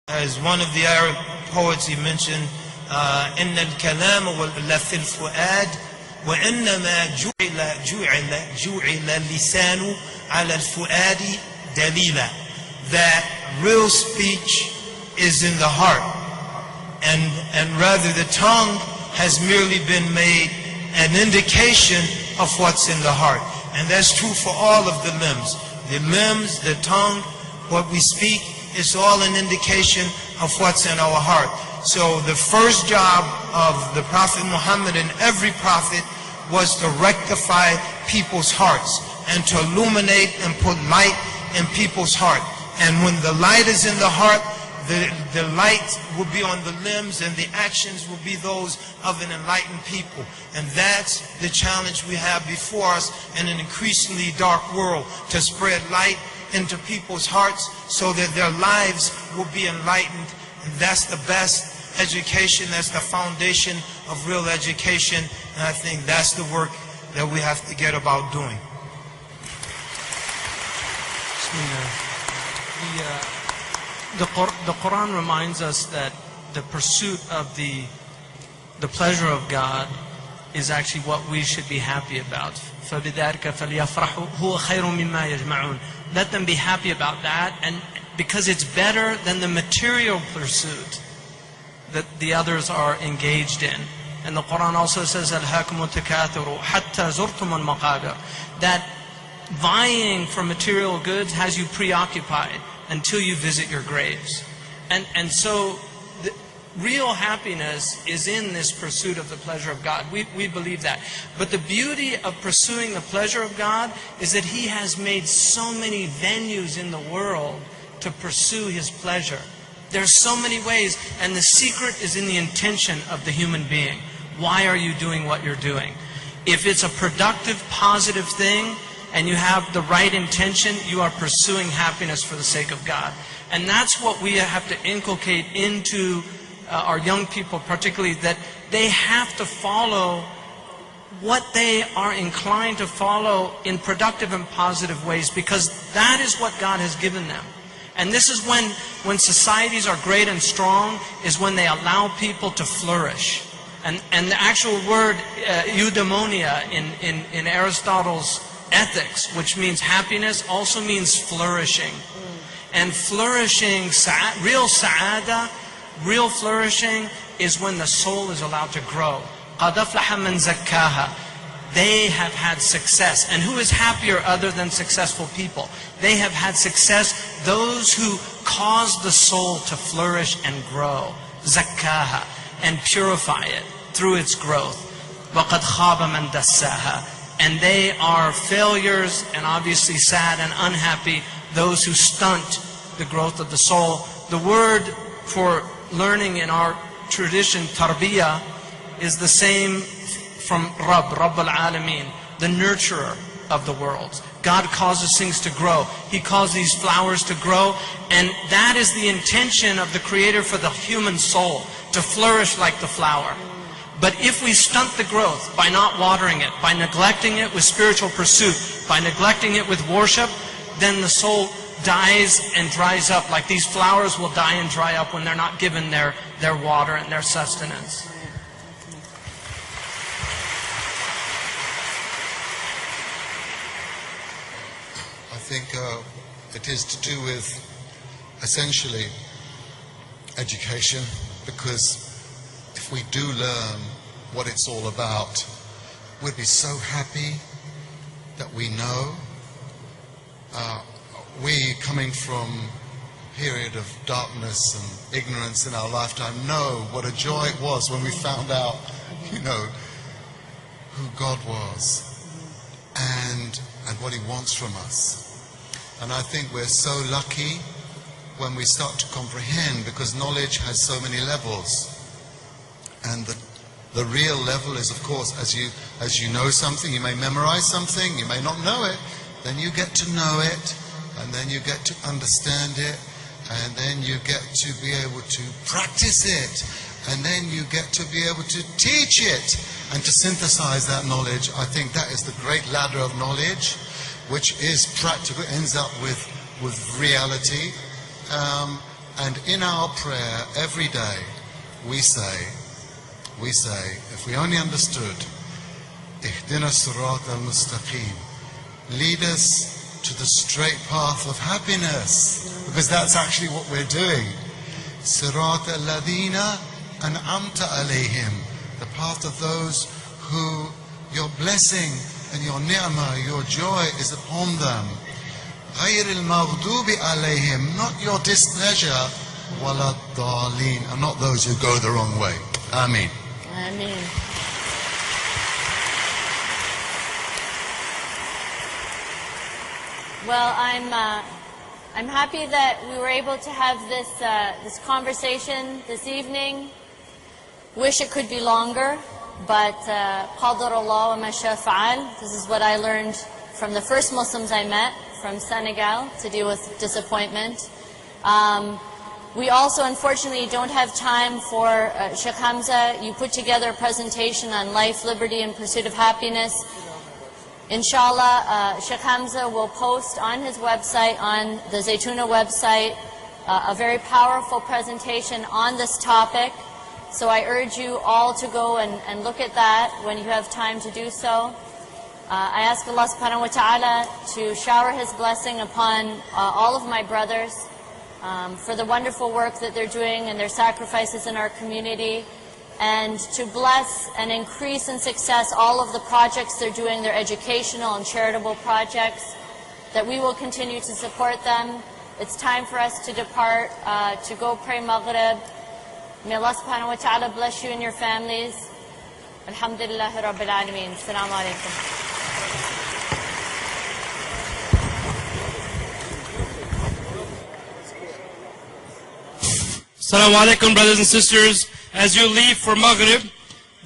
As one of the Arab poets, he mentioned, إن الكلام لفي الفؤاد وإنما جُعِلَ اللسان على الفؤاد دليلا. That real speech is in the heart, and rather the tongue has merely been made an indication of what's in the heart. And that's true for all of the limbs. The limbs, the tongue, what we speak, it's all an indication of what's in our heart. So the first job of the Prophet Muhammad and every prophet was to rectify people's hearts and to illuminate and put light in people's heart. And when the light is in the heart, the light will be on the limbs, and the actions will be those of an enlightened people. And that's the challenge we have before us in an increasingly dark world, to spread light into people's hearts so that their lives will be enlightened. And that's the best education, that's the foundation of real education, and I think that's the work that we have to get about doing. The Quran reminds us that the pursuit of the pleasure of God is actually what we should be happy about. فَبِذَلِكَ فَلْيَفْرَحُوا هُوَ خَيْرٌ مِمَّا يَجْمَعُونَ. Let them be happy about that, and because it's better than the material pursuit that the others are engaged in. And the Quran also says, أَلْهَاكُمُ التَّكَاثُرُ حَتَّى زُرْتُمُ الْمَقَابِرَ. That vying for material goods has you preoccupied until you visit your graves. And so the real happiness is in this pursuit of the pleasure of God. We believe that. But the beauty of pursuing the pleasure of God is that He has made so many venues in the world to pursue His pleasure. There's so many ways, and the secret is in the intention of the human being. Why are you doing what you're doing? If it's a productive, positive thing, and you have the right intention, you are pursuing happiness for the sake of God. And that's what we have to inculcate into our young people, particularly, that they have to follow what they are inclined to follow in productive and positive ways, because that is what God has given them. And this is when societies are great and strong, is when they allow people to flourish. And the actual word eudaimonia in Aristotle's Ethics, which means happiness, also means flourishing. And flourishing, real sa'ada, real flourishing, is when the soul is allowed to grow. قَدْ أَفْلَحَ مَنْ زَكَّاهَا. They have had success. And who is happier other than successful people? They have had success, those who cause the soul to flourish and grow. زَكَّاهَا. And purify it through its growth. وَقَدْ خَابَ مَنْ دَسَّاهَا. And they are failures, and obviously sad and unhappy, those who stunt the growth of the soul. The word for learning in our tradition, tarbiyah, is the same from Rabb al-Alameen, the nurturer of the world. God causes things to grow. He caused these flowers to grow, and that is the intention of the Creator for the human soul, to flourish like the flower. But if we stunt the growth by not watering it, by neglecting it with spiritual pursuit, by neglecting it with worship, then the soul dies and dries up, like these flowers will die and dry up when they're not given their water and their sustenance. I think it is to do with, essentially, education, because if we do learn what it's all about, we'll be so happy that we know. We, coming from a period of darkness and ignorance in our lifetime, know what a joy it was when we found out, who God was and what He wants from us. And I think we're so lucky when we start to comprehend, because knowledge has so many levels. And the real level is, of course, as you know something, you may memorize something, you may not know it, then you get to know it, and then you get to understand it, and then you get to be able to practice it, and then you get to be able to teach it, and to synthesize that knowledge. I think that is the great ladder of knowledge, which is practical, ends up with reality. And in our prayer every day, we say, if we only understood, Ihdina Sirat al-Mustaqim, lead us to the straight path of happiness, because that's actually what we're doing. Sirat al-Ladina an'amta alayhim, the path of those who your blessing and your ni'mah, your joy is upon them. غير المغضوب عليهم, not your displeasure, ولا الضالين, and not those who go the wrong way. Ameen. Ameen. Well, I'm happy that we were able to have this conversation this evening. Wish it could be longer, but قدر الله وما شاء فعل. This is what I learned from the first Muslims I met from Senegal to deal with disappointment. We also, unfortunately, don't have time for Sheikh Hamza. You put together a presentation on life, liberty, and pursuit of happiness. Inshallah, Sheikh Hamza will post on his website, on the Zaytuna website, a very powerful presentation on this topic. So I urge you all to go and look at that when you have time to do so. I ask Allah subhanahu wa ta'ala to shower His blessing upon all of my brothers for the wonderful work that they're doing and their sacrifices in our community, and to bless and increase in success all of the projects they're doing, their educational and charitable projects, that we will continue to support them. It's time for us to depart, to go pray Maghrib. May Allah subhanahu wa ta'ala bless you and your families. Alhamdulillahi Rabbil Alameen. Assalamu alaikum. Assalamu alaikum, brothers and sisters. As you leave for Maghrib,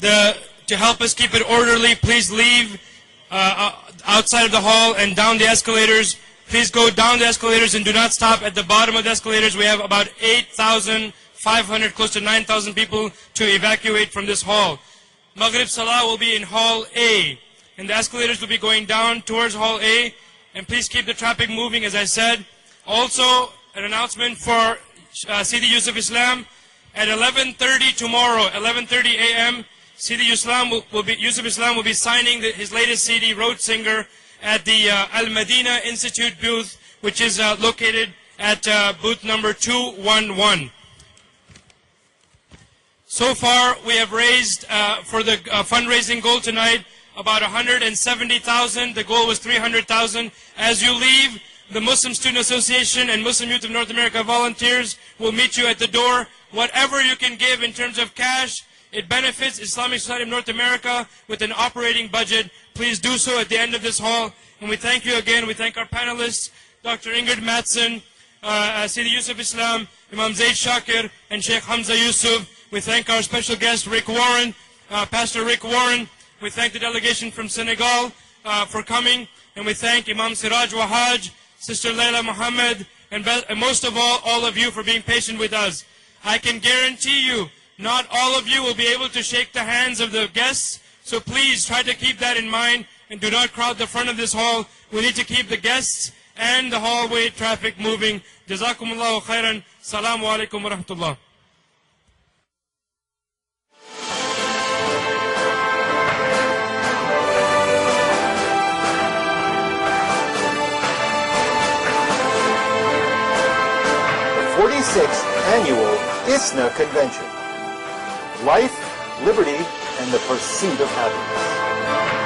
to help us keep it orderly, please leave outside of the hall and down the escalators. Please go down the escalators and do not stop at the bottom of the escalators. We have about 8,500, close to 9,000 people to evacuate from this hall. Maghrib Salah will be in Hall A, and the escalators will be going down towards Hall A. And please keep the traffic moving, as I said. Also, an announcement for Sidi Yusuf Islam at 11:30 tomorrow, 11:30 a.m. Yusuf Islam will be signing his latest CD, Road Singer, at the Al-Madina Institute booth, which is located at booth number 211. So far, we have raised for the fundraising goal tonight about 170,000. The goal was 300,000. As you leave, the Muslim Student Association and Muslim Youth of North America volunteers will meet you at the door. Whatever you can give in terms of cash, it benefits Islamic Society of North America with an operating budget. Please do so at the end of this hall. And we thank you again. We thank our panelists, Dr. Ingrid Mattson, Sidi Yusuf Islam, Imam Zaid Shakir, and Sheikh Hamza Yusuf. We thank our special guest, Rick Warren, Pastor Rick Warren. We thank the delegation from Senegal for coming. And we thank Imam Siraj Wahaj, Sister Layla Muhammad, and most of all of you for being patient with us. I can guarantee you, not all of you will be able to shake the hands of the guests, so please try to keep that in mind and do not crowd the front of this hall. We need to keep the guests and the hallway traffic moving. Jazakumullahu khairan. Assalamu alaikum wa rahmatullah. The 46th Annual ISNA Convention. Life, liberty, and the pursuit of happiness.